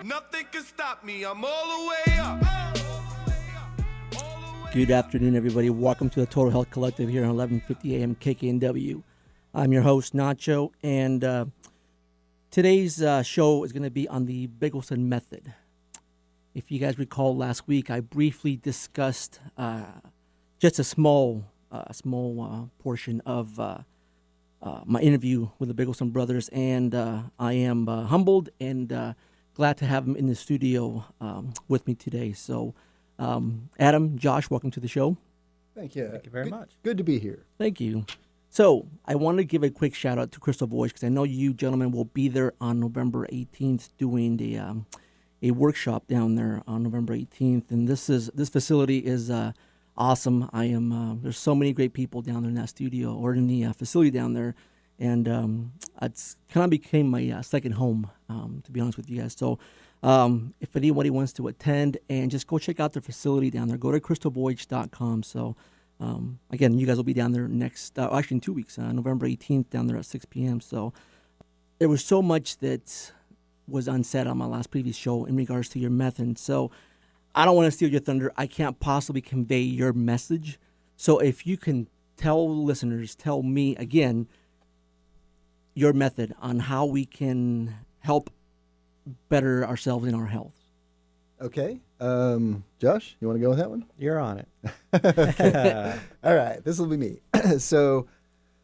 Nothing can stop me. I'm all the way up. Good afternoon, everybody. Welcome to the Total Health Collective here on 1150 AM KKNW. I'm your host, Nacho, and today's show is going to be on the Bigelsen Method. If you guys recall, last week I briefly discussed just a small portion of my interview with the Bigelsen brothers, and I am humbled and glad to have them in the studio with me today. So, Adam, Josh, welcome to the show. Thank you. Thank you very much. Good to be here. Thank you. So, I want to give a quick shout out to Crystal Voice because I know you gentlemen will be there on November 18th doing a workshop down there on November 18th, and this facility is awesome. There's so many great people down there in that studio or in the facility down there, and it's kind of became my second home, to be honest with you guys. So if anybody wants to attend, and just go check out the facility down there, go to crystalvoyage.com. So again, you guys will be down there next, actually in 2 weeks, November 18th, down there at 6 p.m. So there was so much that was unsaid on my previous show in regards to your method. So I don't want to steal your thunder. I can't possibly convey your message. So if you can tell listeners, tell me again, your method on how we can help better ourselves in our health. Okay. Josh, you want to go with that one? You're on it. Okay. All right. This will be me. So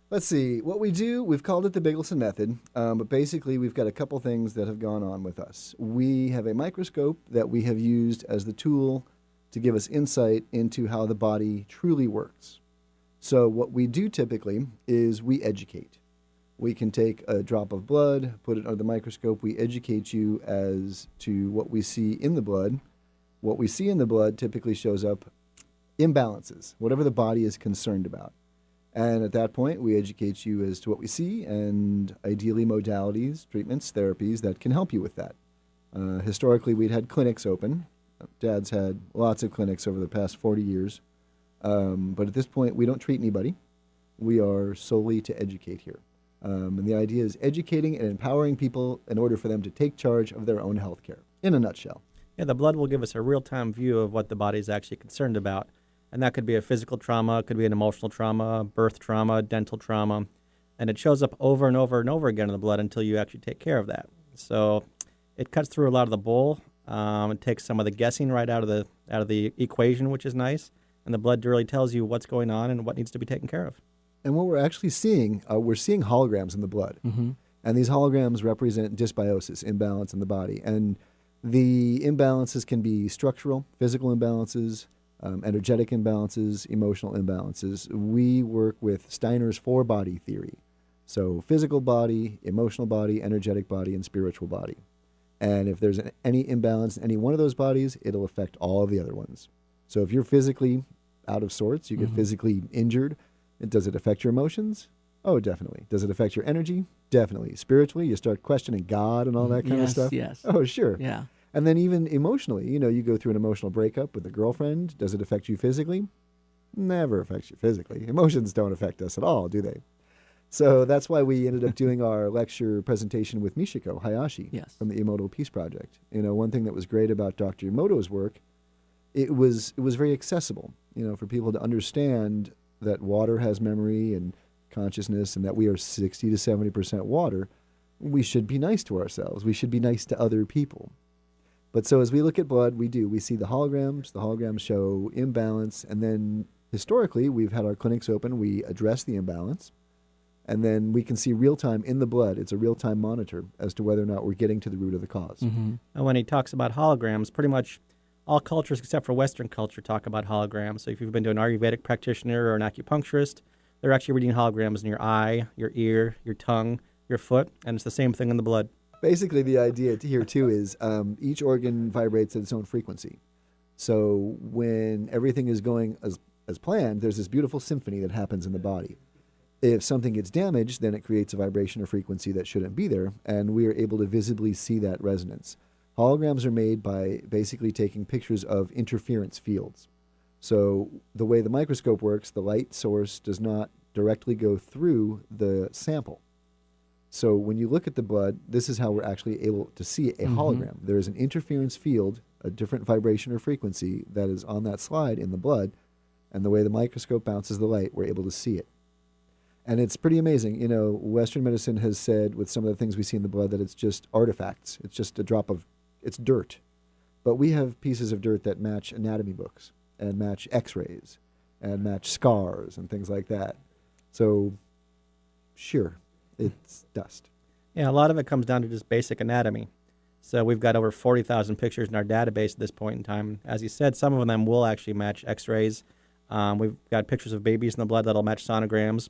let's see. What we do, we've called it the Bigelsen Method, but basically we've got a couple things that have gone on with us. We have a microscope that we have used as the tool to give us insight into how the body truly works. So what we do typically is we educate. We can take a drop of blood, put it under the microscope. We educate you as to what we see in the blood. What we see in the blood typically shows up imbalances, whatever the body is concerned about. And at that point, we educate you as to what we see and ideally modalities, treatments, therapies that can help you with that. Historically, we'd had clinics open. Dad's had lots of clinics over the past 40 years. But at this point, we don't treat anybody. We are solely to educate here. And the idea is educating and empowering people in order for them to take charge of their own health care, in a nutshell. Yeah, the blood will give us a real-time view of what the body is actually concerned about. And that could be a physical trauma, it could be an emotional trauma, birth trauma, dental trauma. And it shows up over and over and over again in the blood until you actually take care of that. So it cuts through a lot of the bull. It takes some of the guessing right out of the equation, which is nice. And the blood really tells you what's going on and what needs to be taken care of. And what we're actually seeing, we're seeing holograms in the blood. Mm-hmm. And these holograms represent dysbiosis, imbalance in the body. And the imbalances can be structural, physical imbalances, energetic imbalances, emotional imbalances. We work with Steiner's four-body theory. So physical body, emotional body, energetic body, and spiritual body. And if there's any imbalance in any one of those bodies, it'll affect all of the other ones. So if you're physically out of sorts, you get physically injured, does it affect your emotions? Oh, definitely. Does it affect your energy? Definitely. Spiritually, you start questioning God and all that kind of stuff? Yes. Oh, sure. Yeah. And then even emotionally, you go through an emotional breakup with a girlfriend. Does it affect you physically? Never affects you physically. Emotions don't affect us at all, do they? So that's why we ended up doing our lecture presentation with Michiko Hayashi from the Emoto Peace Project. One thing that was great about Dr. Emoto's work, it was very accessible, for people to understand that water has memory and consciousness and that we are 60 to 70% water. We should be nice to ourselves. We should be nice to other people. But so as we look at blood, we see the holograms. The holograms show imbalance. And then historically, we've had our clinics open. We address the imbalance. And then we can see real-time in the blood. It's a real-time monitor as to whether or not we're getting to the root of the cause. Mm-hmm. And when he talks about holograms, pretty much all cultures except for Western culture talk about holograms. So if you've been to an Ayurvedic practitioner or an acupuncturist, they're actually reading holograms in your eye, your ear, your tongue, your foot, and it's the same thing in the blood. Basically, the idea here, too, is each organ vibrates at its own frequency. So when everything is going as planned, there's this beautiful symphony that happens in the body. If something gets damaged, then it creates a vibration or frequency that shouldn't be there, and we are able to visibly see that resonance. Holograms are made by basically taking pictures of interference fields. So the way the microscope works, the light source does not directly go through the sample. So when you look at the blood, this is how we're actually able to see a hologram. There is an interference field, a different vibration or frequency that is on that slide in the blood, and the way the microscope bounces the light, we're able to see it. And it's pretty amazing. You know, Western medicine has said with some of the things we see in the blood that it's just artifacts. It's just a drop of, it's dirt. But we have pieces of dirt that match anatomy books and match x-rays and match scars and things like that. So, sure, it's dust. Yeah, a lot of it comes down to just basic anatomy. So we've got over 40,000 pictures in our database at this point in time. As you said, some of them will actually match x-rays. We've got pictures of babies in the blood that'll match sonograms.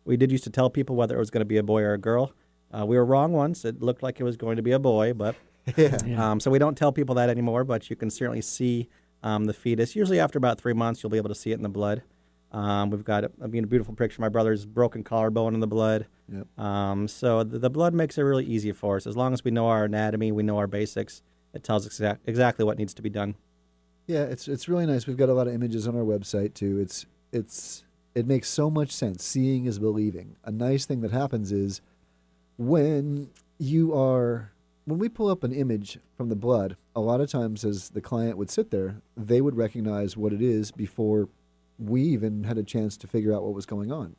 We did used to tell people whether it was going to be a boy or a girl. We were wrong once. It looked like it was going to be a boy, but so we don't tell people that anymore, but you can certainly see the fetus. Usually after about 3 months, you'll be able to see it in the blood. We've got a beautiful picture of my brother's broken collarbone in the blood. Yep. So the blood makes it really easy for us. As long as we know our anatomy, we know our basics, it tells us exactly what needs to be done. Yeah, it's really nice. We've got a lot of images on our website too. It makes so much sense. Seeing is believing. A nice thing that happens is when we pull up an image from the blood, a lot of times as the client would sit there, they would recognize what it is before we even had a chance to figure out what was going on.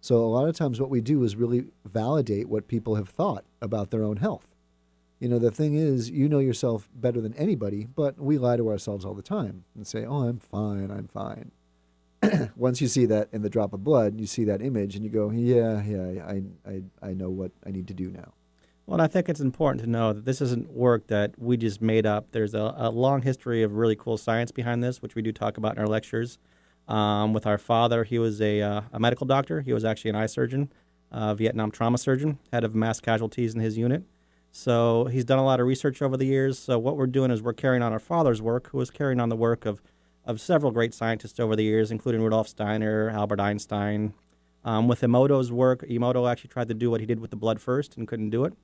So a lot of times what we do is really validate what people have thought about their own health. You know, the thing is, you know yourself better than anybody, but we lie to ourselves all the time and say, oh, I'm fine. Once you see that in the drop of blood, you see that image and you go, yeah, I know what I need to do now. Well, and I think it's important to know that this isn't work that we just made up. There's a long history of really cool science behind this, which we do talk about in our lectures. With our father, he was a medical doctor. He was actually an eye surgeon, Vietnam trauma surgeon, head of mass casualties in his unit. So he's done a lot of research over the years. So what we're doing is we're carrying on our father's work, who was carrying on the work of several great scientists over the years, including Rudolf Steiner, Albert Einstein. With Emoto's work, Emoto actually tried to do what he did with the blood first and couldn't do it.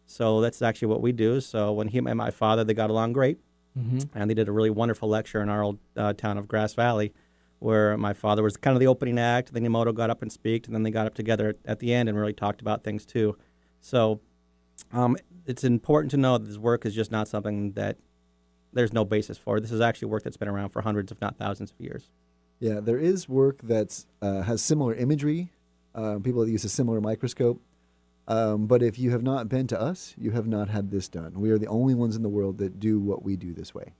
So that's actually what we do. So when he met my father, they got along great. And they did a really wonderful lecture in our old town of Grass Valley, where my father was kind of the opening act. Then Emoto got up and spoke, and then they got up together at the end and really talked about things too. So it's important to know that this work is just not something that there's no basis for. This is actually work that's been around for hundreds, if not thousands of years. Yeah, there is work that has similar imagery. People that use a similar microscope. But if you have not been to us, you have not had this done. We are the only ones in the world that do what we do this way.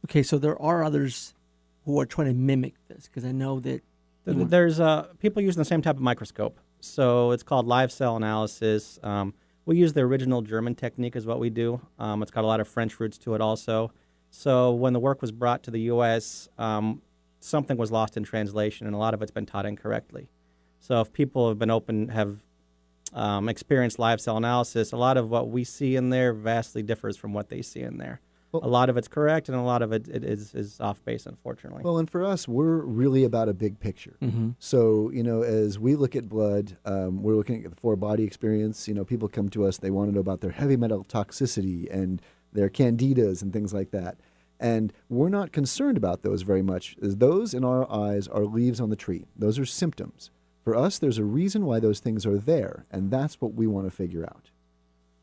Okay, so there are others who are trying to mimic this, because I know that there's people using the same type of microscope. So it's called live cell analysis. We use the original German technique is what we do. It's got a lot of French roots to it also. So when the work was brought to the U.S., something was lost in translation, and a lot of it's been taught incorrectly. So if people have experienced live cell analysis, a lot of what we see in there vastly differs from what they see in there. Well, a lot of it's correct, and a lot of it is off base, unfortunately. Well, and for us, we're really about a big picture. So, you know, as we look at blood, we're looking at the four-body experience. You know, people come to us, they want to know about their heavy metal toxicity and their candidas and things like that. And we're not concerned about those very much, as those, in our eyes, are leaves on the tree. Those are symptoms. For us, there's a reason why those things are there, and that's what we want to figure out.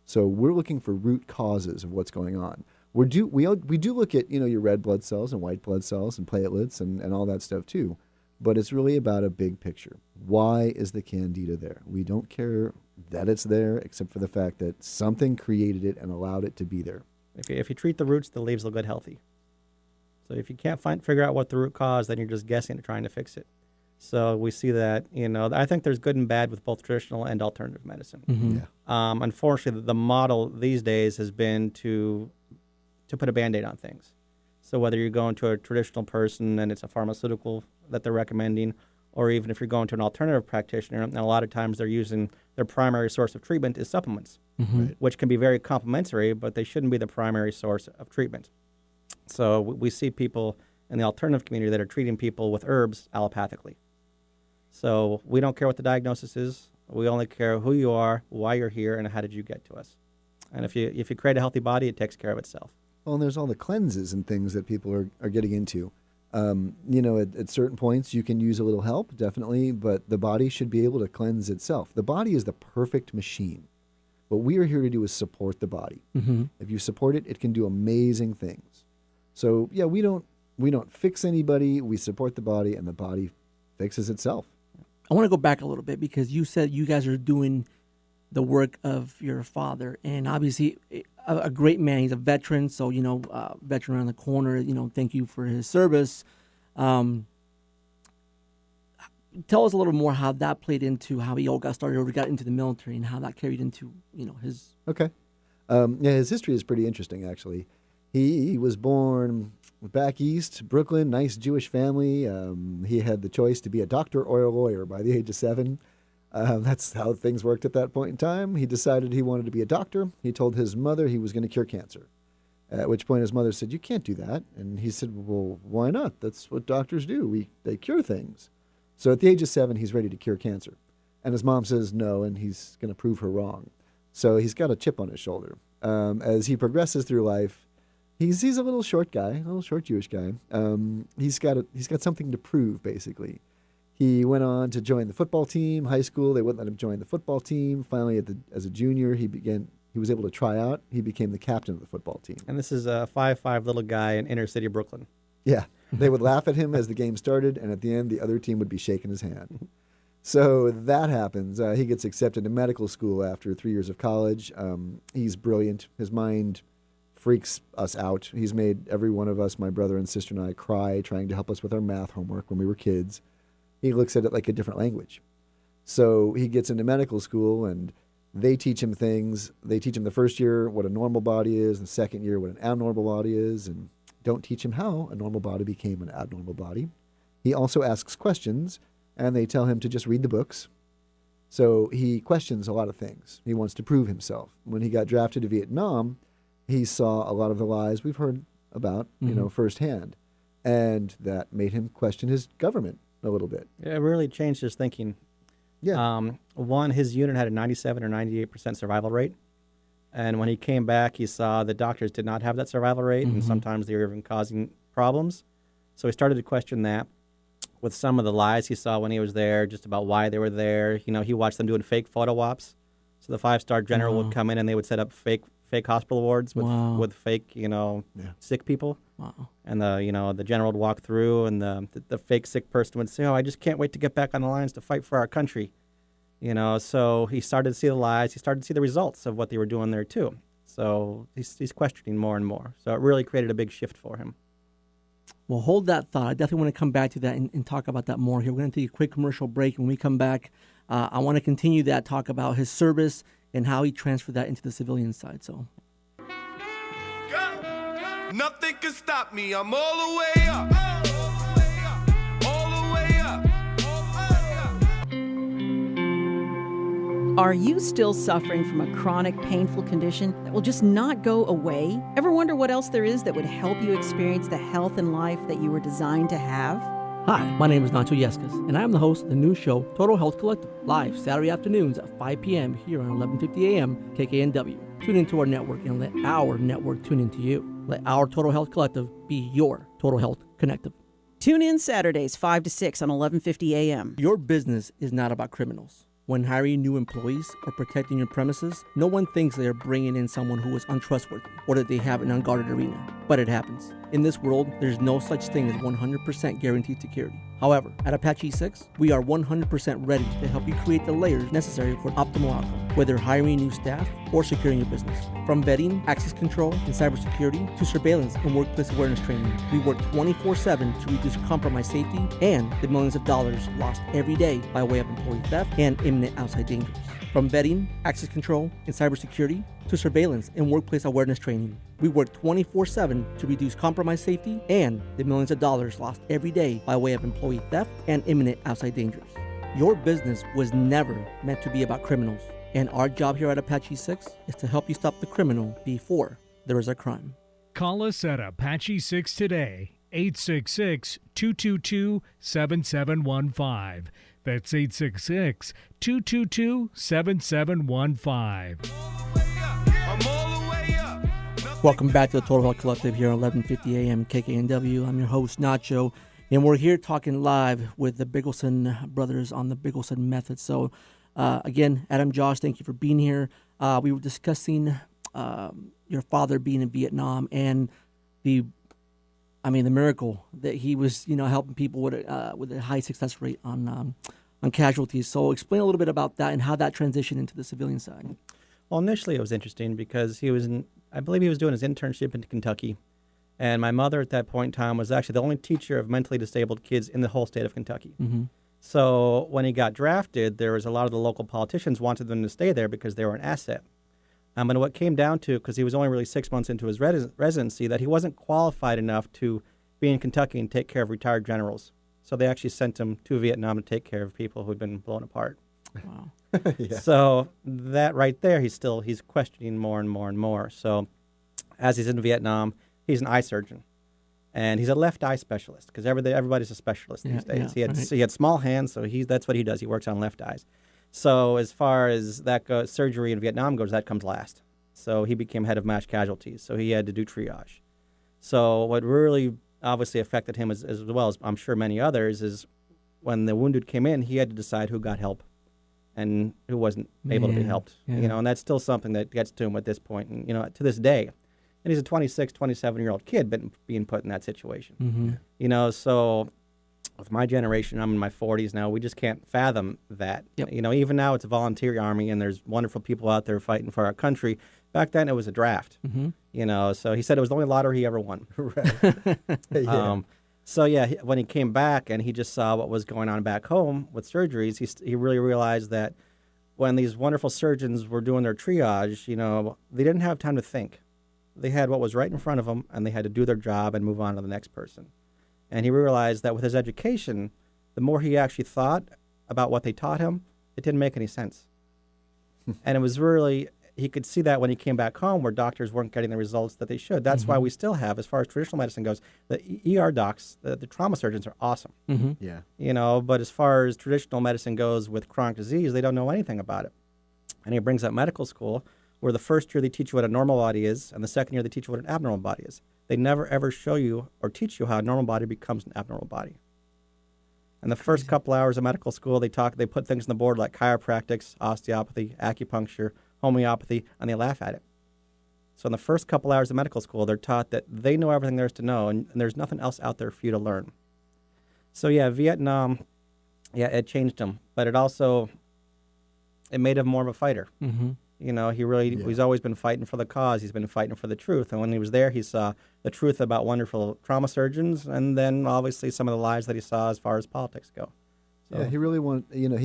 So we're looking for root causes of what's going on. We do look at, you know, your red blood cells and white blood cells and platelets and all that stuff too, but it's really about a big picture. Why is the candida there? We don't care that it's there, except for the fact that something created it and allowed it to be there. If you treat the roots, the leaves will get healthy. So if you can't figure out what the root cause, then you're just guessing and trying to fix it. So we see that, you know, I think there's good and bad with both traditional and alternative medicine. Yeah. Unfortunately, the model these days has been to put a Band-Aid on things. So whether you're going to a traditional person and it's a pharmaceutical that they're recommending, or even if you're going to an alternative practitioner, and a lot of times they're using their primary source of treatment is supplements, which can be very complementary, but they shouldn't be the primary source of treatment. So we see people in the alternative community that are treating people with herbs allopathically. So we don't care what the diagnosis is. We only care who you are, why you're here, and how did you get to us. And if you create a healthy body, it takes care of itself. Well, and there's all the cleanses and things that people are getting into. At certain points you can use a little help, definitely, but the body should be able to cleanse itself. The body is the perfect machine. What we are here to do is support the body. Mm-hmm. If you support it, it can do amazing things. So yeah, we don't fix anybody. We support the body, and the body fixes itself. I want to go back a little bit because you said you guys are doing the work of your father, and obviously a great man. He's a veteran, so veteran around the corner. Thank you for his service. Tell us a little more how that played into how he all got started or got into the military, and how that carried into his. Okay, his history is pretty interesting, actually. He was born back east, Brooklyn, nice Jewish family. He had the choice to be a doctor or a lawyer by the age of 7. That's how things worked at that point in time. He decided he wanted to be a doctor. He told his mother he was going to cure cancer, at which point his mother said, "You can't do that." And he said, "Well, why not? That's what doctors do. They cure things." So at the age of 7, he's ready to cure cancer. And his mom says no, and he's going to prove her wrong. So he's got a chip on his shoulder. As he progresses through life, he's a little short guy, a little short Jewish guy. He's got something to prove, basically. He went on to join the football team. High school, they wouldn't let him join the football team. Finally, as a junior, he was able to try out. He became the captain of the football team. And this is a 5'5" little guy in inner city Brooklyn. Yeah. They would laugh at him as the game started, and at the end, the other team would be shaking his hand. So that happens. He gets accepted to medical school after 3 years of college. He's brilliant. His mind freaks us out. He's made every one of us, my brother and sister and I, cry trying to help us with our math homework when we were kids. He looks at it like a different language. So he gets into medical school, and they teach him things. They teach him the first year what a normal body is, the second year what an abnormal body is, and don't teach him how a normal body became an abnormal body. He also asks questions, and they tell him to just read the books. So he questions a lot of things. He wants to prove himself. When he got drafted to Vietnam, he saw a lot of the lies we've heard about, firsthand, and that made him question his government a little bit. It really changed his thinking. Yeah. One, his unit had a 97 or 98% survival rate. And when he came back, he saw the doctors did not have that survival rate, and sometimes they were even causing problems. So he started to question that. With some of the lies he saw when he was there, just about why they were there. He watched them doing fake photo ops. So the 5-star general would come in, and they would set up fake hospital wards with fake, sick people. Wow. And the general would walk through, and the fake sick person would say, "Oh, I just can't wait to get back on the lines to fight for our country." So he started to see the lies. He started to see the results of what they were doing there, too. So he's questioning more and more. So it really created a big shift for him. Well, hold that thought. I definitely want to come back to that and talk about that more here. We're going to take a quick commercial break. When we come back, I want to continue that talk about his service and how he transferred that into the civilian side. So, Nothing can stop me. I'm all the way up. All the way up. Are you still suffering from a chronic, painful condition that will just not go away? Ever wonder what else there is that would help you experience the health and life that you were designed to have? hi, my name is Nacho Yescas, and I am the host of the new show, Total Health Collective, live Saturday afternoons at 5 p.m. here on 1150 a.m. KKNW. Tune into our network and let our network tune into you. Let our Total Health Collective be your Total Health Connective. Tune in Saturdays 5 to 6 on 1150 a.m. Your business is not about criminals. When hiring new employees or protecting your premises, no one thinks they are bringing in someone who is untrustworthy or that they have an unguarded arena. But it happens. In this world, there's no such thing as 100% guaranteed security. However, at Apache 6, we are 100% ready to help you create the layers necessary for optimal outcome, whether hiring new staff or securing your business. From vetting, access control, and cybersecurity to surveillance and workplace awareness training, we work 24/7 to reduce compromised safety and the millions of dollars lost every day by way of employee theft and imminent outside dangers. From vetting, access control, and cybersecurity to surveillance and workplace awareness training, we work 24/7 to reduce compromised safety and the millions of dollars lost every day by way of employee theft and imminent outside dangers. Your business was never meant to be about criminals, and our job here at Apache 6 is to help you stop the criminal before there is a crime. Call us at Apache 6 today, 866-222-7715. That's 866-222-7715. I'm all the way up. Welcome back to the Total Health Collective here on 1150 AM KKNW. I'm your host, Nacho, and we're here talking live with the Bigelsen brothers on the Bigelsen Method. So, again, Adam, Josh, thank you for being here. We were discussing your father being in Vietnam and the miracle that he was, helping people with a high success rate on casualties. So, explain a little bit about that and how that transitioned into the civilian side. Well, initially it was interesting because I believe he was doing his internship in Kentucky. And my mother at that point in time was actually the only teacher of mentally disabled kids in the whole state of Kentucky. Mm-hmm. So when he got drafted, there was a lot of the local politicians wanted them to stay there because they were an asset. And what came down to, because he was only really 6 months into his residency, that he wasn't qualified enough to be in Kentucky and take care of retired generals. So they actually sent him to Vietnam to take care of people who'd been blown apart. Wow. Yeah. So that right there, he's questioning more and more and more. So as he's in Vietnam, he's an eye surgeon, and he's a left eye specialist because everybody's a specialist these days. He had small hands, so that's what he does. He works on left eyes. So as far as that goes, surgery in Vietnam goes, that comes last. So he became head of mass casualties. So he had to do triage. So what really obviously affected him as well as I'm sure many others is when the wounded came in, he had to decide who got help and who wasn't able to be helped. Yeah. And that's still something that gets to him at this point, and to this day. And he's a 26, 27-year-old kid being put in that situation. Mm-hmm. So with my generation, I'm in my 40s now, we just can't fathom that. Yep. Even now it's a volunteer army and there's wonderful people out there fighting for our country. Back then it was a draft. Mm-hmm. So he said it was the only lottery he ever won. Right. Yeah. When he came back and he just saw what was going on back home with surgeries, he really realized that when these wonderful surgeons were doing their triage, they didn't have time to think. They had what was right in front of them, and they had to do their job and move on to the next person. And he realized that with his education, the more he actually thought about what they taught him, it didn't make any sense. And it was really, he could see that when he came back home where doctors weren't getting the results that they should. That's why we still have, as far as traditional medicine goes, the ER docs, the trauma surgeons are awesome. Mm-hmm. Yeah. But as far as traditional medicine goes with chronic disease, they don't know anything about it. And he brings up medical school, where the first year they teach you what a normal body is, and the second year they teach you what an abnormal body is. They never ever show you or teach you how a normal body becomes an abnormal body. And the first couple hours of medical school, they put things on the board like chiropractics, osteopathy, acupuncture, homeopathy, and they laugh at it. So in the first couple hours of medical school, they're taught that they know everything there is to know, and there's nothing else out there for you to learn. So Vietnam, it changed him, but it made him more of a fighter. Mm-hmm. He's always been fighting for the cause. He's been fighting for the truth. And when he was there, he saw the truth about wonderful trauma surgeons, and then obviously some of the lies that he saw as far as politics go. So, Yeah, he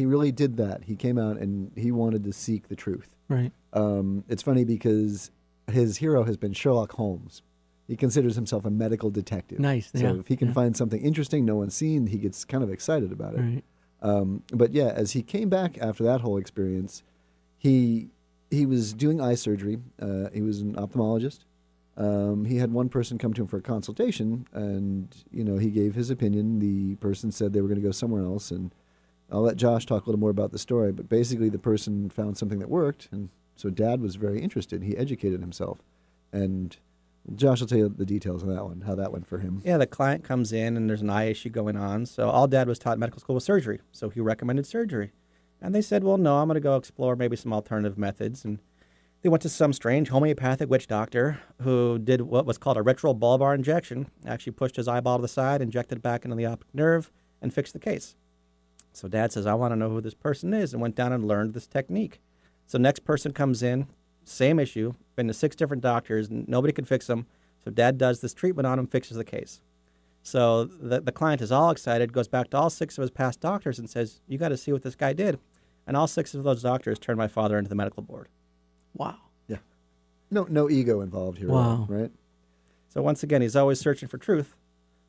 really did that. He came out and he wanted to seek the truth. Right. It's funny because his hero has been Sherlock Holmes. He considers himself a medical detective. Nice. So if he can find something interesting no one's seen, he gets kind of excited about it. Right. But yeah, as he came back after that whole experience, he was doing eye surgery. He was an ophthalmologist. He had one person come to him for a consultation, and he gave his opinion. The person said they were going to go somewhere else, and I'll let Josh talk a little more about the story. But basically, the person found something that worked, and so Dad was very interested. He educated himself, and Josh will tell you the details of that one, how that went for him. Yeah, the client comes in, and there's an eye issue going on. So all Dad was taught in medical school was surgery. So he recommended surgery. And they said, well, no, I'm going to go explore maybe some alternative methods. And they went to some strange homeopathic witch doctor who did what was called a retrobulbar injection, actually pushed his eyeball to the side, injected it back into the optic nerve, and fixed the case. So Dad says, I want to know who this person is, and went down and learned this technique. So next person comes in, same issue, been to 6 different doctors, and nobody could fix them. So Dad does this treatment on him, fixes the case. So the client is all excited, goes back to all 6 of his past doctors and says, you got to see what this guy did. And all 6 of those doctors turned my father into the medical board. Wow. Yeah. No ego involved here, Wow. right? So once again, he's always searching for truth,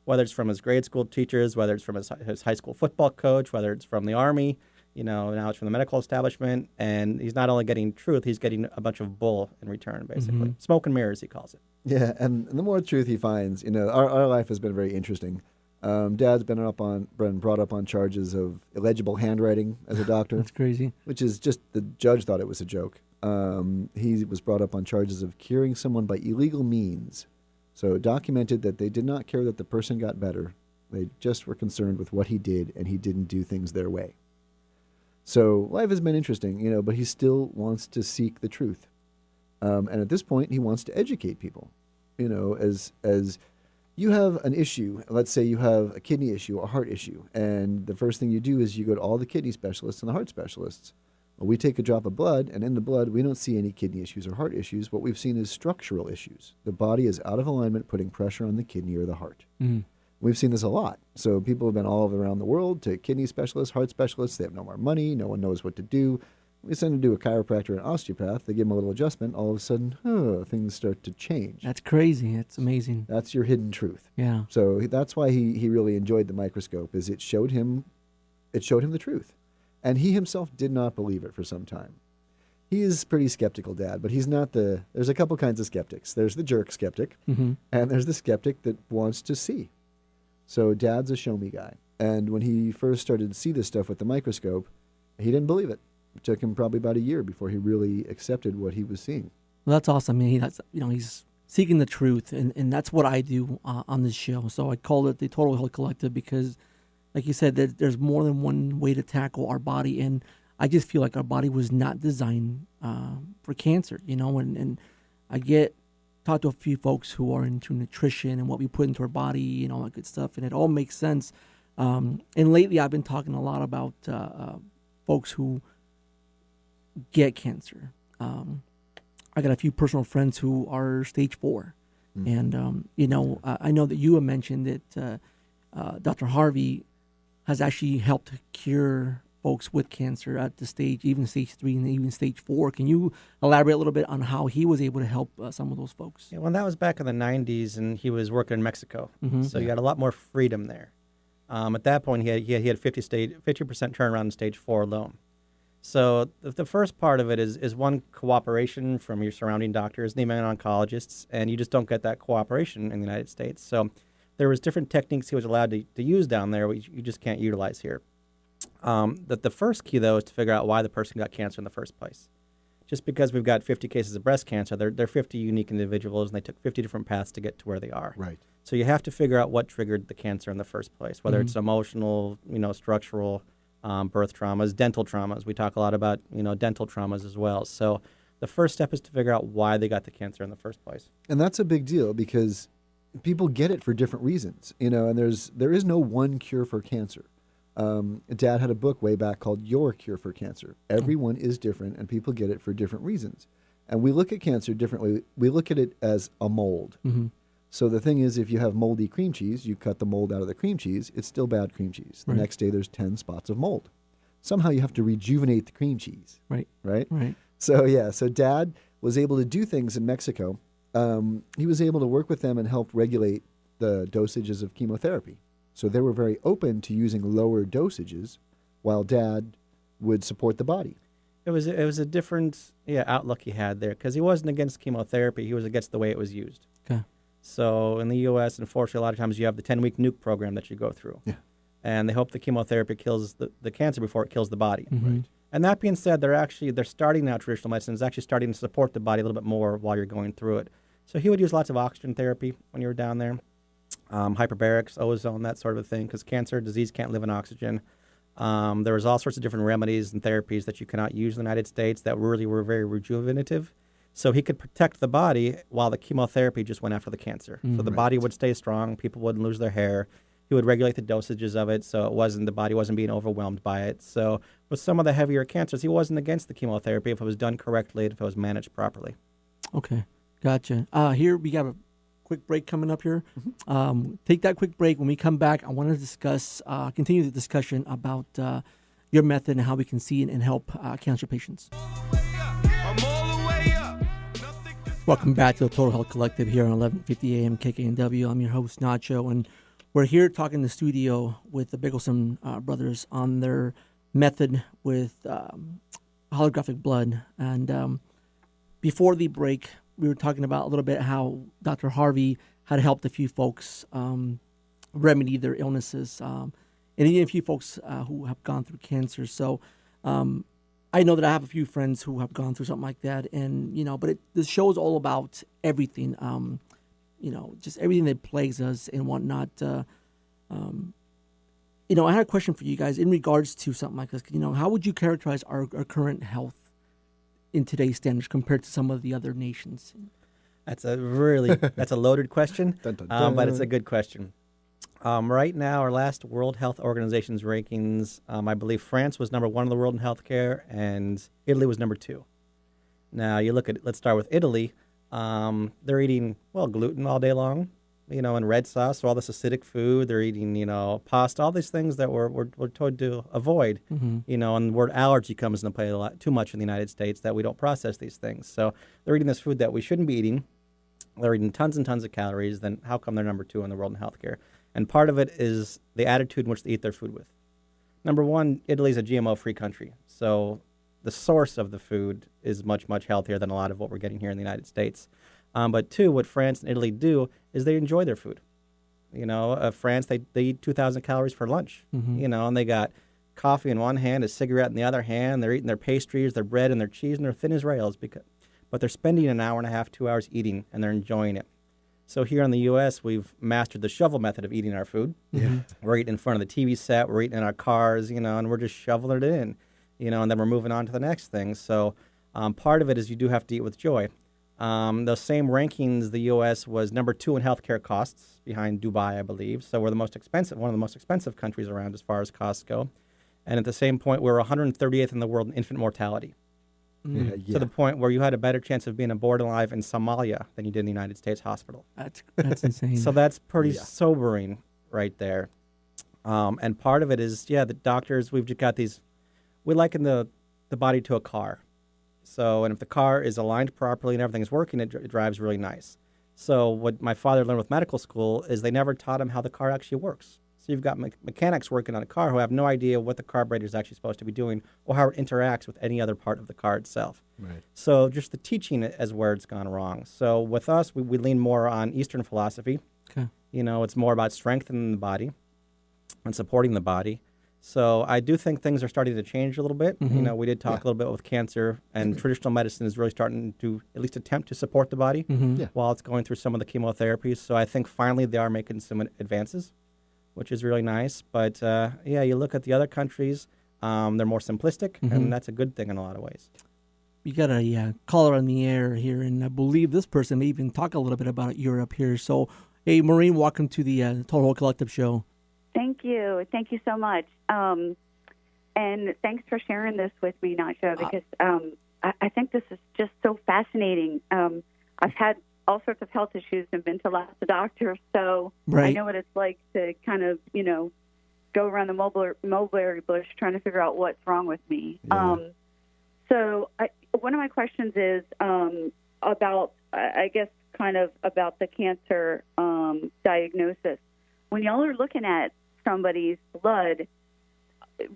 whether it's from his grade school teachers, whether it's from his high school football coach, whether it's from the Army, now it's from the medical establishment. And he's not only getting truth, he's getting a bunch of bull in return, basically. Smoke and mirrors, he calls it. Yeah, and the more truth he finds, our life has been very interesting. Dad's been brought up on charges of illegible handwriting as a doctor. That's crazy. Which is just, the judge thought it was a joke. He was brought up on charges of curing someone by illegal means. So it documented that they did not care that the person got better. They just were concerned with what he did, and he didn't do things their way. So life has been interesting, but he still wants to seek the truth. And at this point, he wants to educate people. As you have an issue, let's say you have a kidney issue, a heart issue, and the first thing you do is you go to all the kidney specialists and the heart specialists. Well, we take a drop of blood, and in the blood, we don't see any kidney issues or heart issues. What we've seen is structural issues. The body is out of alignment, putting pressure on the kidney or the heart. Mm. We've seen this a lot. So people have been all around the world to kidney specialists, heart specialists. They have no more money. No one knows what to do. We send them to a chiropractor or an osteopath. They give them a little adjustment. All of a sudden, things start to change. That's crazy. It's amazing. That's your hidden truth. Yeah. So that's why he really enjoyed the microscope, is it showed him the truth. And he himself did not believe it for some time. He is pretty skeptical, Dad, but he's not there's a couple kinds of skeptics. There's the jerk skeptic, and there's the skeptic that wants to see. So Dad's a show me guy. And when he first started to see this stuff with the microscope, he didn't believe it. It took him probably about a year before he really accepted what he was seeing. Well, that's awesome. I mean, he's seeking the truth, and that's what I do on this show. So I call it the Total Health Collective because, like you said, there's more than one way to tackle our body, and I just feel like our body was not designed for cancer, and I talk to a few folks who are into nutrition and what we put into our body and all that good stuff, and it all makes sense. And lately I've been talking a lot about folks who get cancer. I got a few personal friends who are stage 4. And, I know that you have mentioned that Dr. Harvey has actually helped cure folks with cancer at the stage, even stage 3 and even stage 4. Can you elaborate a little bit on how he was able to help some of those folks? Yeah, well, that was back in the 90s, and he was working in Mexico. So you had a lot more freedom there. At that point, he had 50% turnaround in stage 4 alone. So the first part of it is one, cooperation from your surrounding doctors, the main oncologists, and you just don't get that cooperation in the United States. So there was different techniques he was allowed to use down there, which you just can't utilize here. The first key, though, is to figure out why the person got cancer in the first place. Just because we've got 50 cases of breast cancer, they're 50 unique individuals, and they took 50 different paths to get to where they are. Right. So you have to figure out what triggered the cancer in the first place, whether it's emotional, structural, birth traumas, dental traumas. We talk a lot about, dental traumas as well. So the first step is to figure out why they got the cancer in the first place. And that's a big deal because people get it for different reasons, and there is no one cure for cancer. Dad had a book way back called Your Cure for Cancer. Everyone is different, and people get it for different reasons. And we look at cancer differently. We look at it as a mold. So the thing is, if you have moldy cream cheese, you cut the mold out of the cream cheese, it's still bad cream cheese. The next day, there's 10 spots of mold. Somehow you have to rejuvenate the cream cheese. Right. So Dad was able to do things in Mexico. He was able to work with them and help regulate the dosages of chemotherapy. So they were very open to using lower dosages while Dad would support the body. It was a different outlook he had there because he wasn't against chemotherapy. He was against the way it was used. Okay. So in the U.S., unfortunately, a lot of times you have the 10-week nuke program that you go through. Yeah. And they hope the chemotherapy kills the cancer before it kills the body. Right. And that being said, they're starting now, traditional medicine is actually starting to support the body a little bit more while you're going through it. So he would use lots of oxygen therapy when you were down there, hyperbarics, ozone, that sort of a thing, because cancer disease can't live in oxygen. There was all sorts of different remedies and therapies that you cannot use in the United States that really were very rejuvenative. So he could protect the body while the chemotherapy just went after the cancer. So the body would stay strong, people wouldn't lose their hair. He would regulate the dosages of it so the body wasn't being overwhelmed by it. So with some of the heavier cancers, he wasn't against the chemotherapy if it was done correctly and if it was managed properly. Okay, gotcha. Here we got a quick break coming up here. Take that quick break. When we come back, I want to continue the discussion about your method and how we can see and help cancer patients. Welcome back to the Total Health Collective here on 1150 AM KKNW. I'm your host, Nacho, and we're here talking in the studio with the Bigelsen brothers on their method with holographic blood. And before the break, we were talking about a little bit how Dr. Harvey had helped a few folks remedy their illnesses, and even a few folks who have gone through cancer. So I I know that I have a few friends who have gone through something like that, and but the show is all about everything. Just everything that plagues us and whatnot. I had a question for you guys in regards to something like this. How would you characterize our current health in today's standards compared to some of the other nations? That's a loaded question, Dun, dun, dun. but it's a good question. Right now, our last World Health Organization's rankings, I believe France was number 1 in the world in healthcare, and Italy was number 2. Now, let's start with Italy. They're eating, gluten all day long, and red sauce, so all this acidic food. They're eating, pasta, all these things that we're told to avoid, and the word allergy comes into play a lot too much in the United States that we don't process these things. So they're eating this food that we shouldn't be eating. They're eating tons and tons of calories. Then how come they're number 2 in the world in healthcare? And part of it is the attitude in which they eat their food with. Number 1, Italy's a GMO-free country. So the source of the food is much, much healthier than a lot of what we're getting here in the United States. But 2, what France and Italy do is they enjoy their food. France, they eat 2,000 calories for lunch, and they got coffee in one hand, a cigarette in the other hand. They're eating their pastries, their bread, and their cheese, and they're thin as rails. But they're spending an hour and a half, 2 hours eating, and they're enjoying it. So here in the U.S., we've mastered the shovel method of eating our food. Yeah. We're eating in front of the TV set. We're eating in our cars, and we're just shoveling it in, and then we're moving on to the next thing. So part of it is you do have to eat with joy. Those same rankings, the U.S. was number 2 in healthcare costs, behind Dubai, I believe. So we're one of the most expensive countries around as far as costs go. And at the same point, we're 138th in the world in infant mortality. To the point where you had a better chance of being born alive in Somalia than you did in the United States hospital. That's insane. So that's pretty sobering right there. And part of it is, the doctors, we've just got these, we liken the body to a car. So, and if the car is aligned properly and everything is working, it drives really nice. So what my father learned with medical school is they never taught him how the car actually works. So you've got mechanics working on a car who have no idea what the carburetor is actually supposed to be doing or how it interacts with any other part of the car itself. Right. So just the teaching is where it's gone wrong. So with us, we lean more on Eastern philosophy. Okay. It's more about strengthening the body and supporting the body. So I do think things are starting to change a little bit. We did talk a little bit with cancer, and traditional medicine is really starting to at least attempt to support the body while it's going through some of the chemotherapies. So I think finally they are making some advances, which is really nice. But you look at the other countries, they're more simplistic, and that's a good thing in a lot of ways. You got a caller on the air here, and I believe this person may even talk a little bit about Europe here. So, hey, Maureen, welcome to the Total Whole Collective show. Thank you. Thank you so much. And thanks for sharing this with me, Nacho, because I think this is just so fascinating. I've had all sorts of health issues and been to lots of doctors, so I know what it's like to kind of, go around the mulberry bush trying to figure out what's wrong with me. Yeah. So one of my questions is about, I guess, kind of about the cancer diagnosis. When y'all are looking at somebody's blood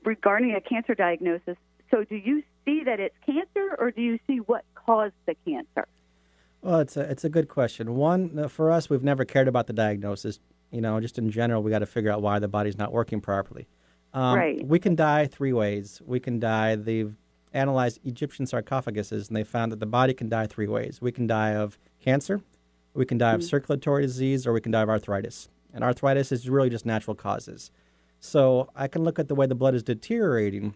regarding a cancer diagnosis, so do you see that it's cancer, or do you see what caused the cancer? Well, it's a good question. One, for us, we've never cared about the diagnosis. Just in general, we got to figure out why the body's not working properly. Right. We can die 3 ways. We can die. They've analyzed Egyptian sarcophaguses, and they found that the body can die 3 ways. We can die of cancer, we can die of circulatory disease, or we can die of arthritis. And arthritis is really just natural causes. So I can look at the way the blood is deteriorating,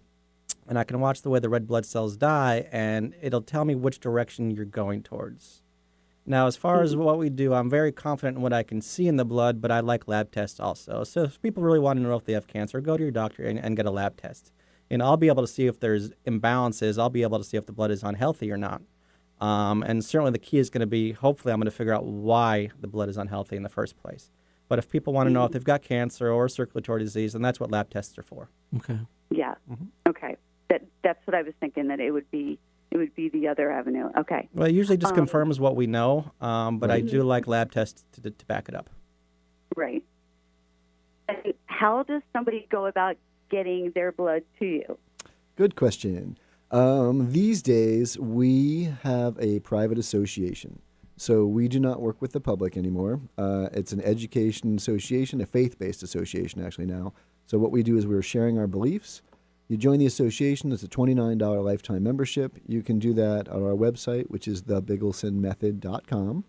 and I can watch the way the red blood cells die, and it'll tell me which direction you're going towards. Now, as far as what we do, I'm very confident in what I can see in the blood, but I like lab tests also. So if people really want to know if they have cancer, go to your doctor and get a lab test. And I'll be able to see if there's imbalances. I'll be able to see if the blood is unhealthy or not. And certainly the key is going to be, hopefully I'm going to figure out why the blood is unhealthy in the first place. But if people want to know if they've got cancer or circulatory disease, then that's what lab tests are for. Okay. Yeah. Okay. That's what I was thinking, that it would be the other avenue. Okay. Well, it usually just confirms what we know, but I do like lab tests to back it up. Right. And how does somebody go about getting their blood to you? Good question. These days, we have a private association. So we do not work with the public anymore. It's an education association, a faith-based association actually now. So what we do is we're sharing our beliefs. You join the association. It's a $29 lifetime membership. You can do that on our website, which is thebigelsenmethod.com.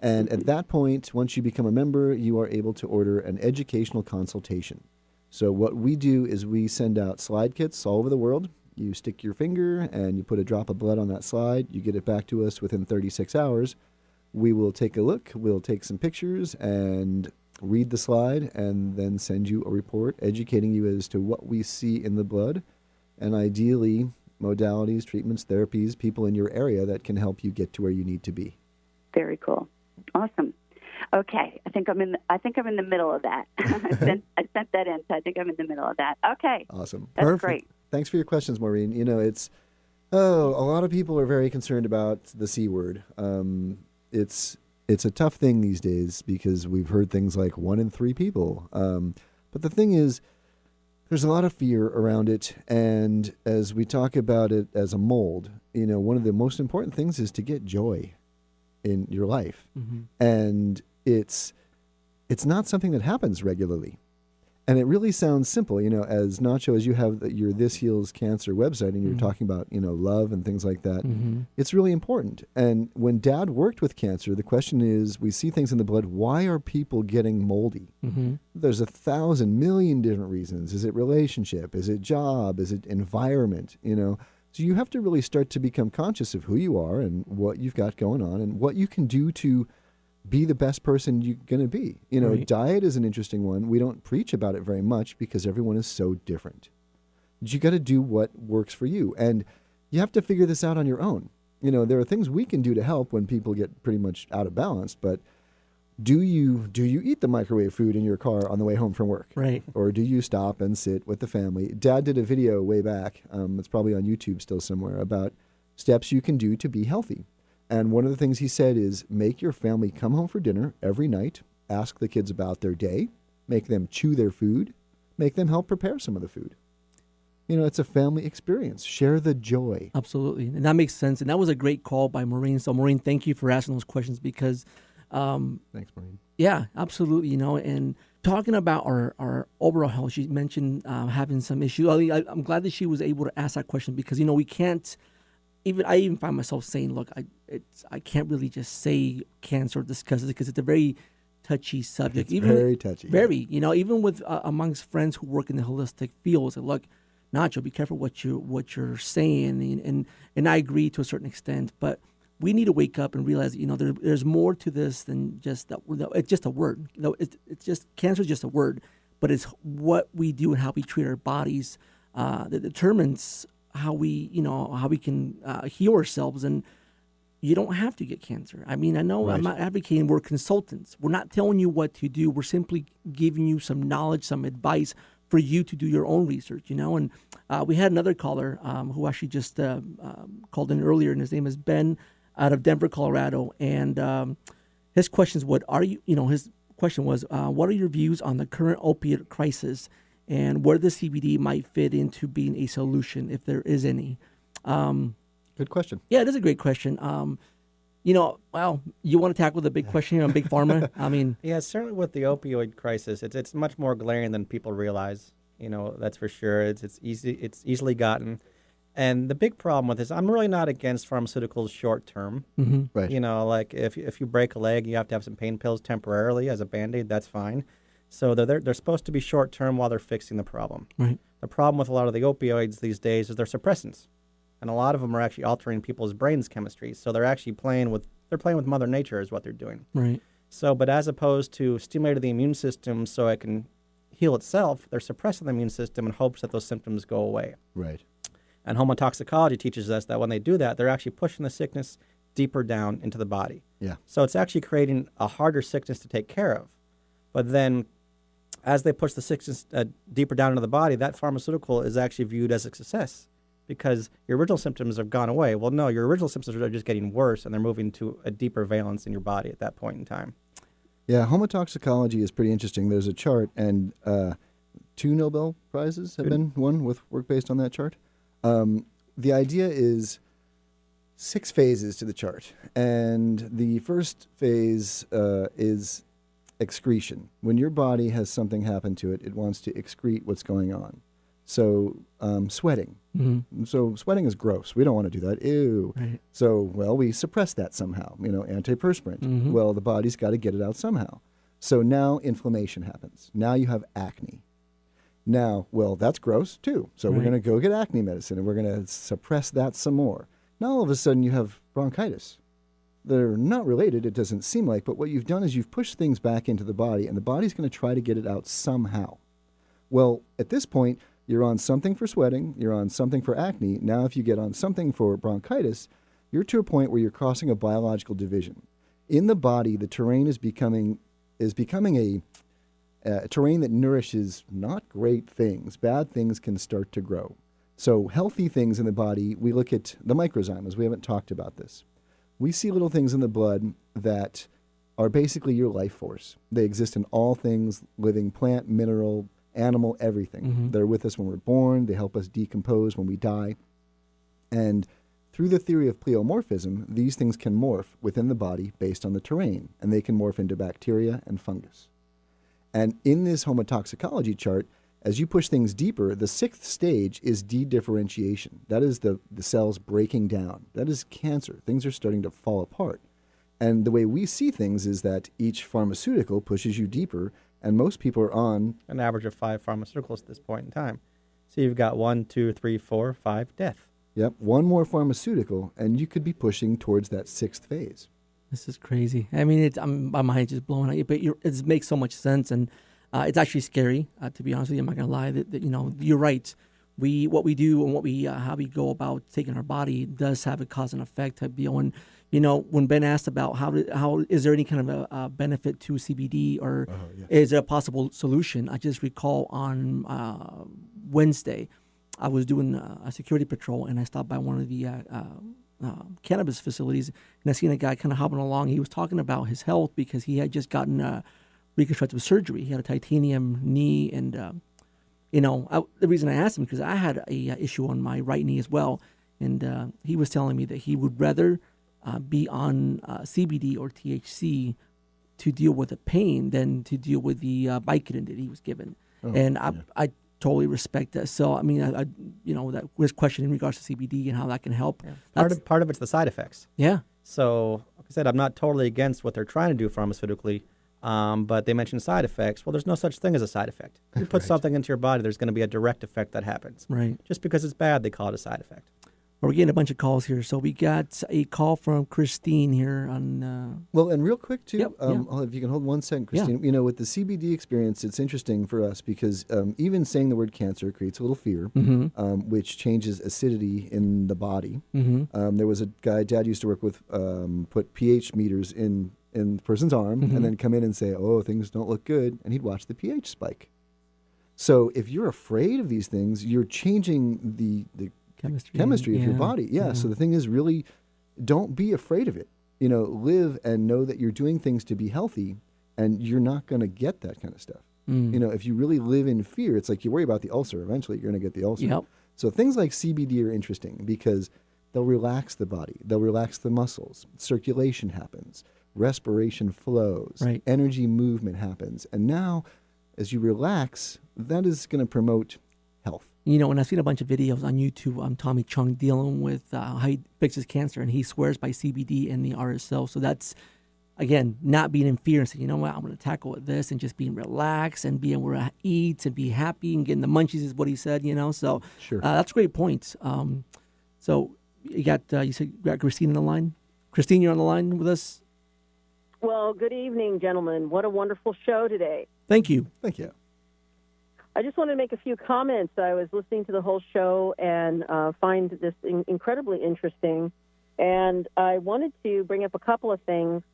And at that point, once you become a member, you are able to order an educational consultation. So what we do is we send out slide kits all over the world. You stick your finger and you put a drop of blood on that slide. You get it back to us within 36 hours. We will take a look. We'll take some pictures and read the slide and then send you a report educating you as to what we see in the blood and ideally modalities, treatments, therapies, people in your area that can help you get to where you need to be. Very cool. Awesome. Okay, I think I'm in the middle of that. I sent that in, so I think I'm in the middle of that. Okay. Awesome. That's Perfect. great. Thanks for your questions, Maureen. You know, a lot of people are very concerned about the C word. It's a tough thing these days because we've heard things like 1 in 3 people. But the thing is, there's a lot of fear around it. And as we talk about it as a mold, you know, one of the most important things is to get joy in your life. Mm-hmm. And it's not something that happens regularly. And it really sounds simple, you know, as Nacho, as you have your This Heals Cancer website and you're talking about, you know, love and things like that. Mm-hmm. It's really important. And when Dad worked with cancer, the question is, we see things in the blood. Why are people getting moldy? Mm-hmm. There's 1,000 million different reasons. Is it relationship? Is it job? Is it environment? You know, so you have to really start to become conscious of who you are and what you've got going on and what you can do to be the best person you're going to be. You know, Right. Diet is an interesting one. We don't preach about it very much because everyone is so different. But you got to do what works for you. And you have to figure this out on your own. You know, there are things we can do to help when people get pretty much out of balance, but do you eat the microwave food in your car on the way home from work? Right. Or do you stop and sit with the family? Dad did a video way back, it's probably on YouTube still somewhere, about steps you can do to be healthy. And one of the things he said is make your family come home for dinner every night, ask the kids about their day, make them chew their food, make them help prepare some of the food. You know, it's a family experience. Share the joy. Absolutely. And that makes sense. And that was a great call by Maureen. So, Maureen, thank you for asking those questions because, Thanks, Maureen. yeah, absolutely. You know, and talking about our overall health, she mentioned having some issues. I'm glad that she was able to ask that question because, you know, we can't, I even find myself saying, look, I can't really just say cancer or discuss it because it's a very touchy subject. It's very touchy. Very, you know, even with amongst friends who work in the holistic fields. And look, Nacho, be careful what you're saying, and I agree to a certain extent. But we need to wake up and realize that, you know, there's more to this than just that. It's just a word. You know, it's just cancer is just a word, but it's what we do and how we treat our bodies that determines how we can heal ourselves. And you don't have to get cancer. I mean, I know Right. I'm not advocating. We're consultants. We're not telling you what to do. We're simply giving you some knowledge, some advice for you to do your own research, you know. And we had another caller who actually just called in earlier, and his name is Ben out of Denver, Colorado. And his question was, what are your views on the current opiate crisis and where the CBD might fit into being a solution, if there is any? Good question. Yeah, it is a great question. You know, well, you want to tackle the big question here on Big Pharma? I mean, Yeah, certainly with the opioid crisis, it's much more glaring than people realize. You know, that's for sure. It's easily gotten. And the big problem with this, I'm really not against pharmaceuticals short term. Right. You know, like if you break a leg, you have to have some pain pills temporarily as a Band-Aid, that's fine. So they're supposed to be short term while they're fixing the problem. right. The problem with a lot of the opioids these days is they're suppressants. And a lot of them are actually altering people's brains' chemistry. So they're actually playing with Mother Nature is what they're doing. Right. So, but as opposed to stimulating the immune system so it can heal itself, they're suppressing the immune system in hopes that those symptoms go away. Right. And homotoxicology teaches us that when they do that, they're actually pushing the sickness deeper down into the body. Yeah. So it's actually creating a harder sickness to take care of. But then as they push the sickness deeper down into the body, that pharmaceutical is actually viewed as a success because your original symptoms have gone away. Well, no, your original symptoms are just getting worse and they're moving to a deeper valence in your body at that point in time. Yeah, homotoxicology is pretty interesting. There's a chart, and 2 Nobel Prizes have been won with work based on that chart. The idea is 6 phases to the chart, and the first phase is excretion. When your body has something happen to it, it wants to excrete what's going on. So sweating. Mm-hmm. So sweating is gross. We don't want to do that. Ew. Right. So, well, we suppress that somehow, antiperspirant. Mm-hmm. Well, the body's got to get it out somehow. So now inflammation happens. Now you have acne. Now, well, that's gross too. So we're Right. going to go get acne medicine and we're going to suppress that some more. Now all of a sudden you have bronchitis. They're not related, it doesn't seem like, but what you've done is you've pushed things back into the body and the body's going to try to get it out somehow. Well, at this point, you're on something for sweating, you're on something for acne. Now if you get on something for bronchitis, you're to a point where you're crossing a biological division. In the body, the terrain is becoming a terrain that nourishes not great things. Bad things can start to grow. So healthy things in the body, we look at the microzymas. We haven't talked about this. We see little things in the blood that are basically your life force. They exist in all things, living, plant, mineral, animal, everything. Mm-hmm. They're with us when we're born. They help us decompose when we die. And through the theory of pleomorphism, these things can morph within the body based on the terrain, and they can morph into bacteria and fungus. And in this homotoxicology chart, as you push things deeper, the 6th stage is dedifferentiation. That is the cells breaking down. That is cancer. Things are starting to fall apart. And the way we see things is that each pharmaceutical pushes you deeper, and most people are on An average of 5 pharmaceuticals at this point in time. So you've got 1, 2, 3, 4, 5 death. one more pharmaceutical, and you could be pushing towards that 6th phase. This is crazy. I mean, my mind's just blowing out. But it makes so much sense, and it's actually scary. To be honest with you, I'm not gonna lie. That you're right. What we do and how we go about taking our body does have a cause and effect type deal. And when Ben asked about how is there any kind of a benefit to CBD or is there a possible solution? I just recall on Wednesday, I was doing a security patrol and I stopped by one of the cannabis facilities, and I seen a guy kind of hopping along. He was talking about his health because he had just gotten reconstructive surgery. He had a titanium knee, and the reason I asked him because I had a issue on my right knee as well, and he was telling me that he would rather be on CBD or THC to deal with the pain than to deal with the Vicodin that he was given, I totally respect that. So I mean, that was question in regards to CBD and how that can help. Yeah. Part of it's the side effects. Yeah. So, like I said, I'm not totally against what they're trying to do pharmaceutically, but they mentioned side effects. Well, there's no such thing as a side effect. You put something into your body, there's going to be a direct effect that happens. Right. Just because it's bad, they call it a side effect. We're getting a bunch of calls here. So we got a call from Christine here on... Well, and real quick, too, Yep, yeah. if you can hold 1 second, Christine. With the CBD experience, it's interesting for us because even saying the word cancer creates a little fear, which changes acidity in the body. Mm-hmm. There was a guy Dad used to work with, put pH meters in the person's arm and then come in and say, oh, things don't look good, and he'd watch the pH spike. So if you're afraid of these things, you're changing the chemistry of your body. Yeah. So the thing is, really, don't be afraid of it. Live and know that you're doing things to be healthy, and you're not going to get that kind of stuff. If you really live in fear, it's like you worry about the ulcer. Eventually, you're going to get the ulcer. Yep. So things like CBD are interesting because they'll relax the body. They'll relax the muscles. Circulation happens. Respiration flows. Right. Energy movement happens. And now, as you relax, that is going to promote health. And I've seen a bunch of videos on YouTube on Tommy Chung dealing with how he fixes cancer, and he swears by CBD and the RSO. So that's, again, not being in fear and saying, you know what, I'm going to tackle with this, and just being relaxed and being where I eat and be happy and getting the munchies is what he said, So Sure. That's a great point. So you said you got Christine on the line? Christine, you're on the line with us? Well, good evening, gentlemen. What a wonderful show today. Thank you. Thank you. I just wanted to make a few comments. I was listening to the whole show and find this incredibly interesting. And I wanted to bring up a couple of things.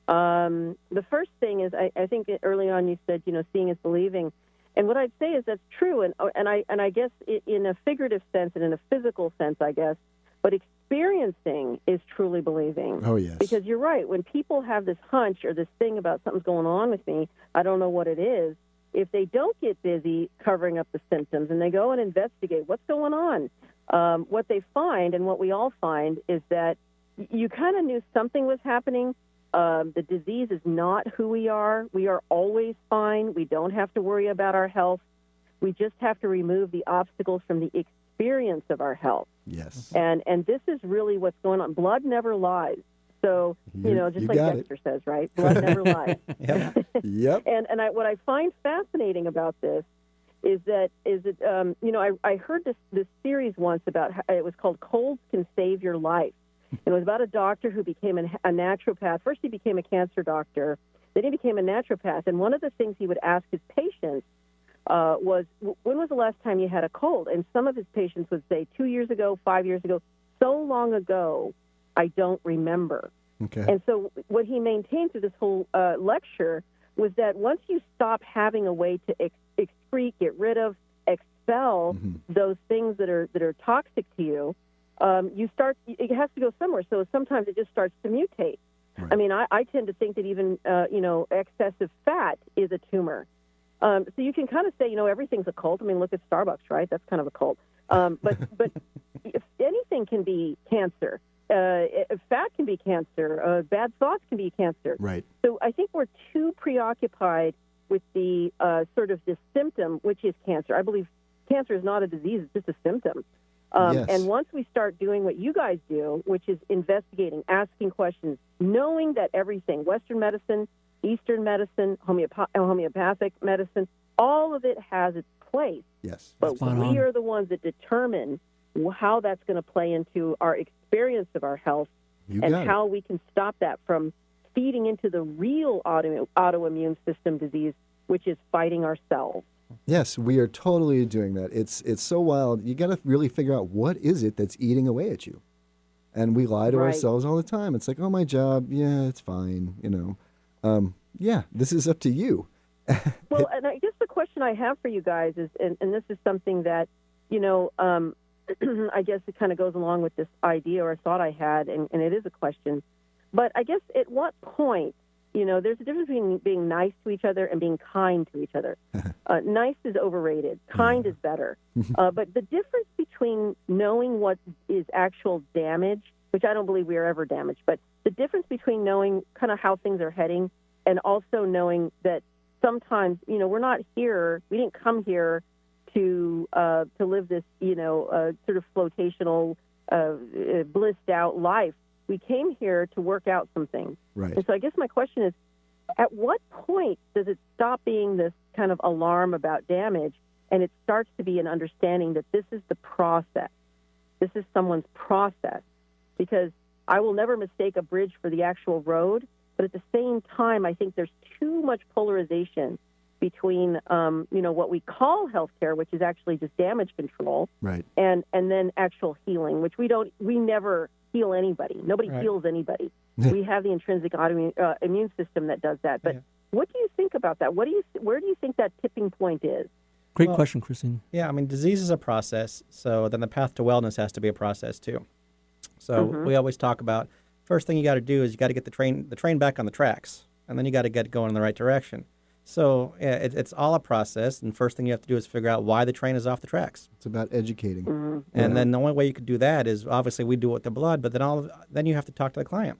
The first thing is, I think early on you said, seeing is believing. And what I'd say is that's true. And I guess in a figurative sense and in a physical sense, I guess, but experiencing is truly believing. Oh, yes. Because you're right. When people have this hunch or this thing about something's going on with me, I don't know what it is. If they don't get busy covering up the symptoms and they go and investigate what's going on, what they find and what we all find is that you kind of knew something was happening. The disease is not who we are. We are always fine. We don't have to worry about our health. We just have to remove the obstacles from the experience of our health. Yes. And this is really what's going on. Blood never lies. So, just like Dexter says, right? Blood never lies. Yep. Yep. And what I find fascinating about this is that I heard this series once about how, it was called Colds Can Save Your Life. It was about a doctor who became a naturopath. First, he became a cancer doctor. Then he became a naturopath. And one of the things he would ask his patients was, when was the last time you had a cold? And some of his patients would say, 2 years ago, 5 years ago, so long ago, I don't remember. Okay. And so what he maintained through this whole lecture was that once you stop having a way to excrete, get rid of, expel those things that are toxic to you, it has to go somewhere. So sometimes it just starts to mutate. Right. I mean, I tend to think that even, excessive fat is a tumor. So you can kind of say, everything's a cult. I mean, look at Starbucks, right? That's kind of a cult. But if anything can be cancer. Fat can be cancer. Bad thoughts can be cancer. Right. So I think we're too preoccupied with the sort of this symptom, which is cancer. I believe cancer is not a disease; it's just a symptom. Yes. And once we start doing what you guys do, which is investigating, asking questions, knowing that everything, Western medicine, Eastern medicine, homeopathic medicine, all of it has its place. Yes. But Spot we on. are the ones that determine how that's going to play into our experience of our health You and got how we can stop that from feeding into the real autoimmune system disease, which is fighting ourselves. Yes, we are totally doing that. It's so wild. You got to really figure out what is it that's eating away at you. And we lie to Right. ourselves all the time. It's like, oh, my job, yeah, it's fine, Yeah, this is up to you. Well, and I guess the question I have for you guys is, and this is something that, I guess it kind of goes along with this idea or thought I had, and it is a question. But I guess at what point, there's a difference between being nice to each other and being kind to each other. Nice is overrated. Kind is better. But the difference between knowing what is actual damage, which I don't believe we are ever damaged, but the difference between knowing kind of how things are heading and also knowing that sometimes, we're not here, we didn't come here to live this, sort of flotational, blissed out life. We came here to work out some things. Right. And so I guess my question is, at what point does it stop being this kind of alarm about damage and it starts to be an understanding that this is the process? This is someone's process. Because I will never mistake a bridge for the actual road, but at the same time, I think there's too much polarization between, what we call healthcare, which is actually just damage control, Right. and then actual healing, which we never heal anybody. Nobody Right. heals anybody. We have the intrinsic immune system that does that. But what do you think about that? Where do you think that tipping point is? Great Well- question, Christine. Yeah, I mean, disease is a process, so then the path to wellness has to be a process too. So we always talk about, first thing you got to do is you got to get the train back on the tracks, and then you got to get it going in the right direction. So yeah, it's all a process, and first thing you have to do is figure out why the train is off the tracks. It's about educating. And then the only way you could do that is obviously we do it with the blood, but then you have to talk to the client.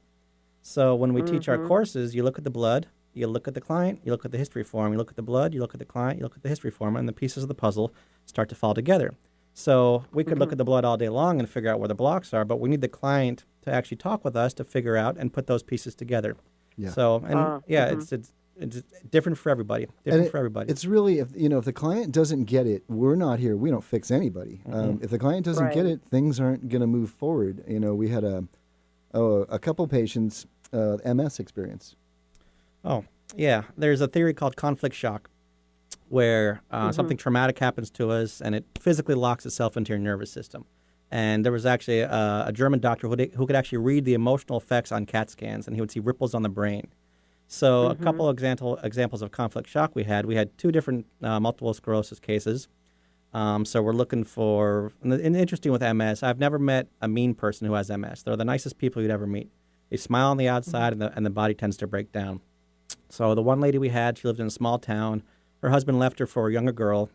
So when we teach our courses, you look at the blood, you look at the client, you look at the history form, you look at the blood, you look at the client, you look at the history form, and the pieces of the puzzle start to fall together. So we could look at the blood all day long and figure out where the blocks are, but we need the client to actually talk with us to figure out and put those pieces together. Yeah. So, it's different for everybody. Different for everybody. It's really, if the client doesn't get it, we're not here. We don't fix anybody. If the client doesn't get it, things aren't going to move forward. We had a couple patients, MS experience. Oh, yeah. There's a theory called conflict shock where something traumatic happens to us and it physically locks itself into your nervous system. And there was actually a German doctor who could actually read the emotional effects on CAT scans, and he would see ripples on the brain. So a couple of examples of conflict shock we had two different multiple sclerosis cases. So we're looking for, and interesting with MS, I've never met a mean person who has MS. They're the nicest people you'd ever meet. They smile on the outside, and the body tends to break down. So the one lady we had, she lived in a small town. Her husband left her for a younger girl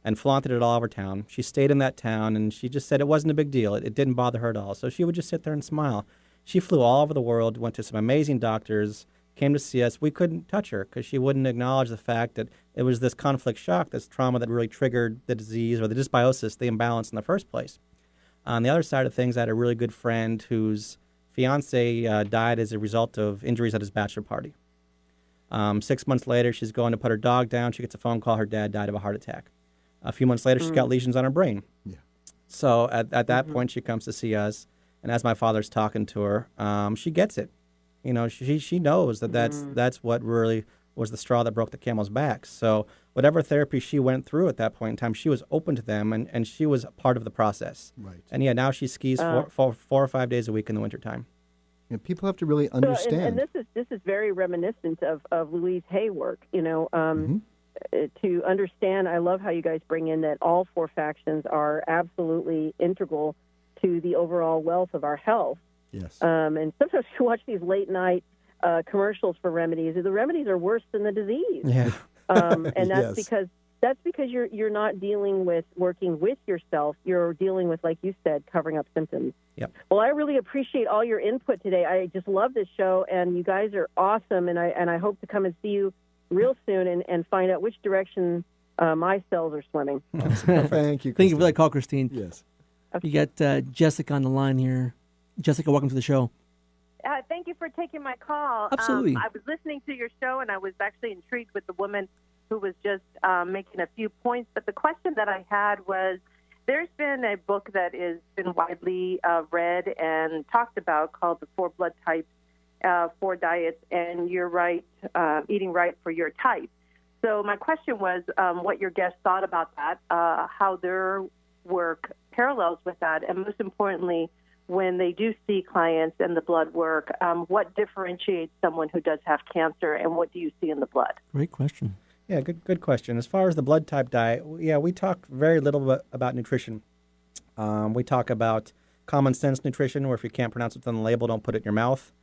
and flaunted it all over town. She stayed in that town, and she just said it wasn't a big deal. It didn't bother her at all. So she would just sit there and smile. She flew all over the world, went to some amazing doctors, came to see us. We couldn't touch her because she wouldn't acknowledge the fact that it was this conflict shock, this trauma that really triggered the disease or the dysbiosis, the imbalance in the first place. On the other side of things, I had a really good friend whose fiance died as a result of injuries at his bachelor party. 6 months later, she's going to put her dog down. She gets a phone call. Her dad died of a heart attack. A few months later, she's got lesions on her brain. Yeah. So at that point, she comes to see us. And as my father's talking to her, she gets it. You know, she knows that that's what really was the straw that broke the camel's back. So whatever therapy she went through at that point in time, she was open to them, and she was a part of the process. Right. And yeah, now she skis 4 or 5 days a week in the wintertime. And people have to really understand. And this is very reminiscent of Louise Hay work. You know, to understand. I love how you guys bring in that all 4 factions are absolutely integral to the overall wealth of our health. Yes. And sometimes you watch these late night commercials for remedies. The remedies are worse than the disease. Yeah. And that's because you're not working with yourself. You're dealing with, like you said, covering up symptoms. Yep. Well, I really appreciate all your input today. I just love this show, and you guys are awesome. And I hope to come and see you real soon and find out which direction my cells are swimming. Awesome. Thank you. Thank you for that call, Christine. Yes. You got Jessica on the line here. Jessica, welcome to the show. Thank you for taking my call. Absolutely. I was listening to your show, and I was actually intrigued with the woman who was just making a few points. But the question that I had was, there's been a book that has been widely read and talked about called The 4 Blood Types, 4 Diets, and You're Right, Eating Right for Your Type. So my question was what your guests thought about that, how their work parallels with that, and most importantly, when they do see clients and the blood work, what differentiates someone who does have cancer, and what do you see in the blood? Great question. Yeah, good question. As far as the blood type diet, we talk very little about nutrition. We talk about common sense nutrition, where if you can't pronounce what's on the label, don't put it in your mouth.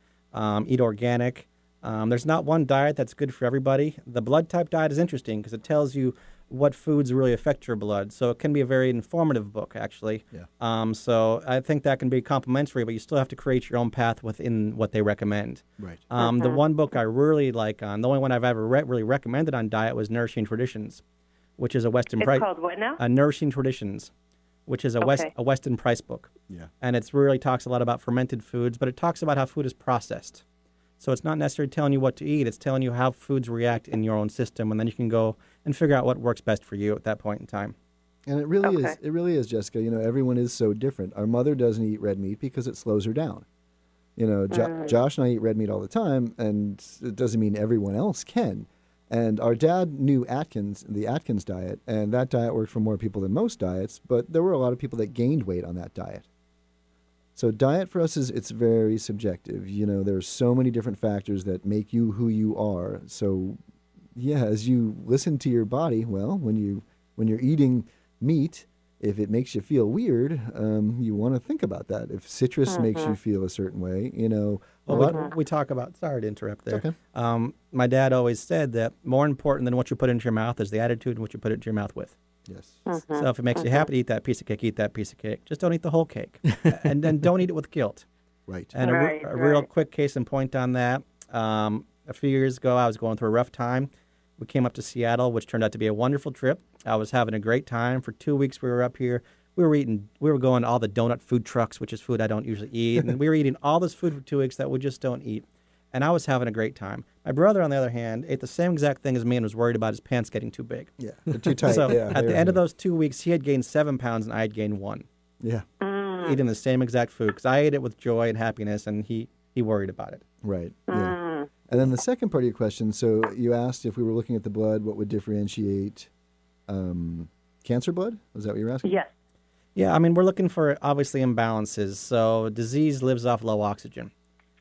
Eat organic. There's not one diet that's good for everybody. The blood type diet is interesting because it tells you what foods really affect your blood. So it can be a very informative book, actually. Yeah. So I think that can be complimentary, but you still have to create your own path within what they recommend. Right. The one book I really like the only one I've ever really recommended on diet was Nourishing Traditions, which is a Weston Price. It's called what now? Nourishing Traditions, which is a Weston Price book. Yeah. And it really talks a lot about fermented foods, but it talks about how food is processed. So it's not necessarily telling you what to eat. It's telling you how foods react in your own system, and then you can go and figure out what works best for you at that point in time. And it really is, Jessica. You know, everyone is so different. Our mother doesn't eat red meat because it slows her down. You know, Josh and I eat red meat all the time, and it doesn't mean everyone else can. And our dad knew the Atkins diet, and that diet worked for more people than most diets, but there were a lot of people that gained weight on that diet. So diet for us it's very subjective. You know, there's so many different factors that make you who you are. So, yeah, as you listen to your body, well, when you're eating meat, if it makes you feel weird, you want to think about that. If citrus makes you feel a certain way, you know. We talk about, sorry to interrupt there. Okay. My dad always said that more important than what you put into your mouth is the attitude and what you put into your mouth with. Yes. So if it makes you happy to eat that piece of cake, eat that piece of cake. Just don't eat the whole cake. And then don't eat it with guilt. Right. And a real quick case in point on that, a few years ago, I was going through a rough time. We came up to Seattle, which turned out to be a wonderful trip. I was having a great time. For 2 weeks, we were up here. We were going to all the donut food trucks, which is food I don't usually eat. And we were eating all this food for 2 weeks that we just don't eat. And I was having a great time. My brother, on the other hand, ate the same exact thing as me and was worried about his pants getting too big. Yeah, they're too tight. So yeah, at the end of those 2 weeks, he had gained 7 pounds and I had gained 1. Yeah. Eating the same exact food because I ate it with joy and happiness, and he worried about it. Right. Yeah. And then the second part of your question, so you asked if we were looking at the blood, what would differentiate cancer blood? Was that what you were asking? Yes. Yeah, I mean, we're looking for, obviously, imbalances. So disease lives off low oxygen.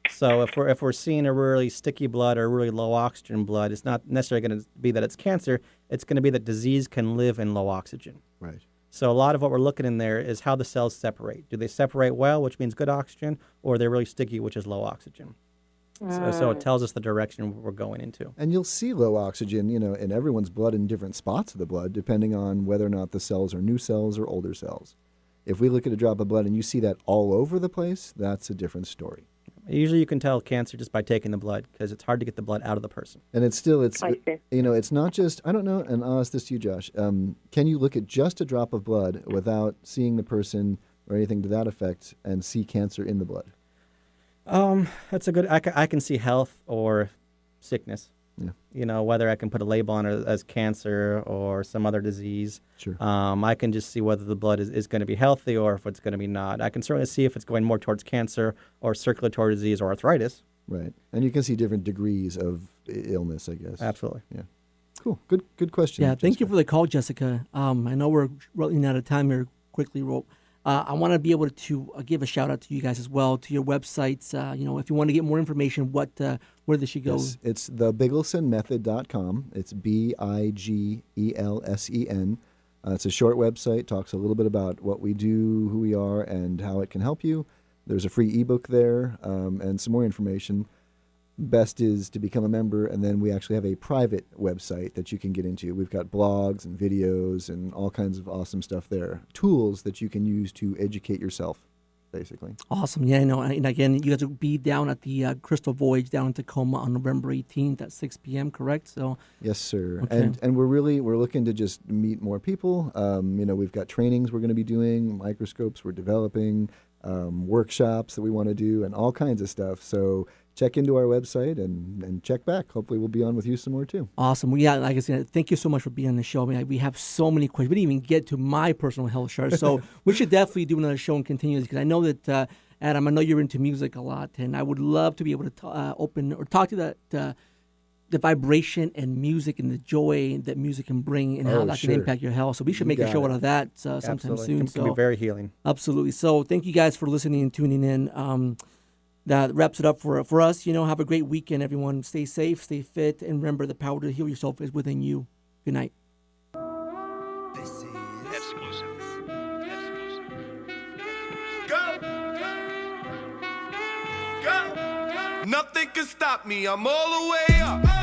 So if we're seeing a really sticky blood or really low oxygen blood, it's not necessarily going to be that it's cancer. It's going to be that disease can live in low oxygen. Right. So a lot of what we're looking in there is how the cells separate. Do they separate well, which means good oxygen, or are they really sticky, which is low oxygen? So it tells us the direction we're going into. And you'll see low oxygen, you know, in everyone's blood in different spots of the blood, depending on whether or not the cells are new cells or older cells. If we look at a drop of blood and you see that all over the place, that's a different story. Usually you can tell cancer just by taking the blood because it's hard to get the blood out of the person. And it's still, it's I see. it's not just, I don't know, and I'll ask this to you, Josh. Can you look at just a drop of blood without seeing the person or anything to that effect and see cancer in the blood? That's a good, I can see health or sickness. Yeah. Whether I can put a label on it as cancer or some other disease. Sure. I can just see whether the blood is going to be healthy or if it's going to be not. I can certainly see if it's going more towards cancer or circulatory disease or arthritis. Right. And you can see different degrees of illness, I guess. Absolutely. Yeah. Cool. Good question. Yeah, thank you Jessica. for the call, Jessica. I know we're running out of time here quickly, Rope. I want to be able to give a shout out to you guys as well, to your websites. If you want to get more information, where does she go? Yes, it's thebigelsenmethod.com. It's BIGELSEN. It's a short website, talks a little bit about what we do, who we are, and how it can help you. There's a free ebook there and some more information. Best is to become a member, and then we actually have a private website that you can get into. We've got blogs and videos and all kinds of awesome stuff there. Tools that you can use to educate yourself, basically. Awesome. Yeah, I know. And again, you guys will be down at the Crystal Voyage down in Tacoma on November 18th at 6 p.m., correct? So. Yes, sir. Okay. And we're looking to just meet more people. We've got trainings we're going to be doing, microscopes we're developing, workshops that we want to do, and all kinds of stuff. So check into our website and check back. Hopefully we'll be on with you some more too. Awesome. Well, yeah, like I said, thank you so much for being on the show. I mean, we have so many questions. We didn't even get to my personal health chart. So we should definitely do another show and continue this because I know that, Adam, I know you're into music a lot, and I would love to be able to open or talk to that the vibration and music and the joy that music can bring and how that sure. can impact your health. So we should You make a got show it. out of that sometime Absolutely. soon. It can be very healing. Absolutely. So thank you guys for listening and tuning in. That wraps it up for us. Have a great weekend, everyone. Stay safe, stay fit, and remember the power to heal yourself is within you. Good night. This is Go! Go! Nothing can stop me, I'm all the way up.